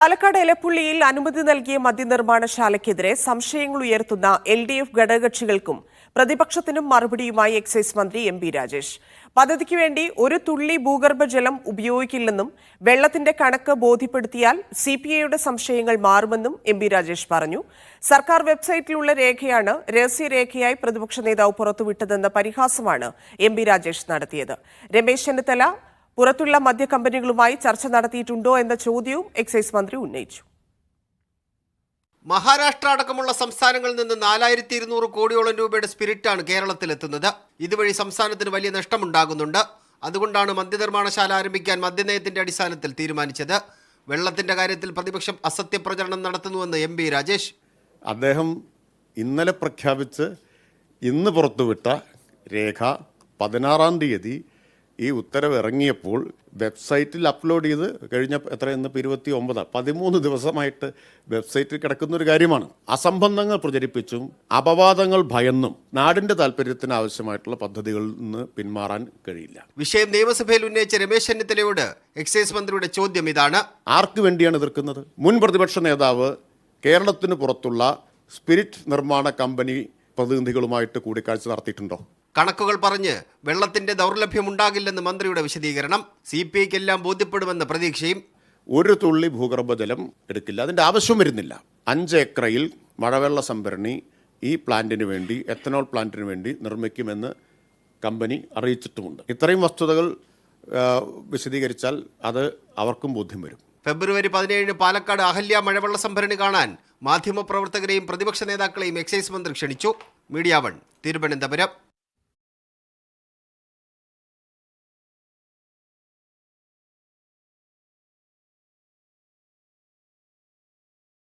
പാലക്കാട് എലപ്പുള്ളിയിൽ അനുമതി നൽകിയ മദ്യനിർമ്മാണശാലയ്ക്കെതിരെ സംശയങ്ങൾ ഉയർത്തുന്ന LDF ഘടകകക്ഷികൾക്കും പ്രതിപക്ഷത്തിനും മറുപടിയുമായി എക്സൈസ് മന്ത്രി എം പി രാജേഷ്. പദ്ധതിക്ക് വേണ്ടി ഒരു തുള്ളി ഭൂഗർഭജലം ഉപയോഗിക്കില്ലെന്നും വെള്ളത്തിന്റെ കണക്ക് ബോധ്യപ്പെടുത്തിയാൽ CPIയുടെ സംശയങ്ങൾ മാറുമെന്നും എം പി രാജേഷ് പറഞ്ഞു. സർക്കാർ വെബ്സൈറ്റിലുള്ള രേഖയാണ് രഹസ്യരേഖയായി പ്രതിപക്ഷ നേതാവ് പുറത്തുവിട്ടതെന്ന പരിഹാസമാണ് എം പി രാജേഷ് നടത്തിയത്. രമേശ് ചെന്നിത്തല പുറത്തുള്ള മദ്യകമ്പനികളുമായി ചർച്ച നടത്തിയിട്ടുണ്ടോ എന്ന ചോദ്യവും എക്സൈസ് മന്ത്രി ഉന്നയിച്ചു. മഹാരാഷ്ട്ര അടക്കമുള്ള സംസ്ഥാനങ്ങളിൽ നിന്ന് 4200 കോടിയോളം രൂപയുടെ സ്പിരിറ്റാണ് കേരളത്തിലെത്തുന്നത്. ഇതുവഴി സംസ്ഥാനത്തിന് വലിയ നഷ്ടമുണ്ടാകുന്നുണ്ട്. അതുകൊണ്ടാണ് മദ്യനിർമ്മാണശാല ആരംഭിക്കാൻ മദ്യനയത്തിന്റെ അടിസ്ഥാനത്തിൽ തീരുമാനിച്ചത്. വെള്ളത്തിന്റെ കാര്യത്തിൽ പ്രതിപക്ഷം അസത്യപ്രചരണം നടത്തുന്നുവെന്ന് എം പി രാജേഷ്. അദ്ദേഹം ഇന്നലെ പ്രഖ്യാപിച്ച് ഇന്ന് പുറത്തുവിട്ട രേഖ 16-ാം തീയതി ഈ ഉത്തരവ് ഇറങ്ങിയപ്പോൾ വെബ്സൈറ്റിൽ അപ്ലോഡ് ചെയ്ത് കഴിഞ്ഞ എത്രയെന്ന് 29 13 ദിവസമായിട്ട് വെബ്സൈറ്റിൽ കിടക്കുന്ന ഒരു കാര്യമാണ്. അസംബന്ധങ്ങൾ പ്രചരിപ്പിച്ചും അപവാദങ്ങൾ ഭയന്നും നാടിന്റെ താല്പര്യത്തിന് ആവശ്യമായിട്ടുള്ള പദ്ധതികളിൽ നിന്ന് പിന്മാറാൻ കഴിയില്ല. വിഷയം നിയമസഭയിൽ ഉന്നയിച്ച രമേശ് ചെന്നിത്തലയോട് എക്സൈസ് മന്ത്രിയുടെ ചോദ്യം ഇതാണ്: ആർക്ക് വേണ്ടിയാണ് എതിർക്കുന്നത്? മുൻ പ്രതിപക്ഷ നേതാവ് കേരളത്തിന് പുറത്തുള്ള സ്പിരിറ്റ് നിർമ്മാണ കമ്പനി പ്രതിനിധികളുമായിട്ട് കൂടിക്കാഴ്ച നടത്തിയിട്ടുണ്ടോ? കണക്കുകൾ പറഞ്ഞ് വെള്ളത്തിന്റെ ദൗർലഭ്യം ഉണ്ടാകില്ലെന്ന് മന്ത്രിയുടെ വിശദീകരണം. CPIക്ക് എല്ലാം ബോധ്യപ്പെടുമെന്ന പ്രതീക്ഷയും. ഒരു തുള്ളി ഭൂഗർഭജലം എടുക്കില്ല, അതിൻ്റെ ആവശ്യം വരുന്നില്ല. 5 ഏക്കറിൽ മഴവെള്ള സംഭരണി ഈ പ്ലാന്റിന് വേണ്ടി, എത്തനോൾ പ്ലാന്റിന് വേണ്ടി നിർമ്മിക്കുമെന്ന് കമ്പനി അറിയിച്ചിട്ടുമുണ്ട്. ഇത്രയും വസ്തുതകൾ വിശദീകരിച്ചാൽ അത് അവർക്കും ബോധ്യം വരും. ഫെബ്രുവരി 17 പാലക്കാട് അഹല്യ മഴവെള്ള സംഭരണി കാണാൻ മാധ്യമപ്രവർത്തകരെയും പ്രതിപക്ഷ നേതാക്കളെയും എക്സൈസ് മന്ത്രി ക്ഷണിച്ചു. മീഡിയ 1 തിരുവനന്തപുരം.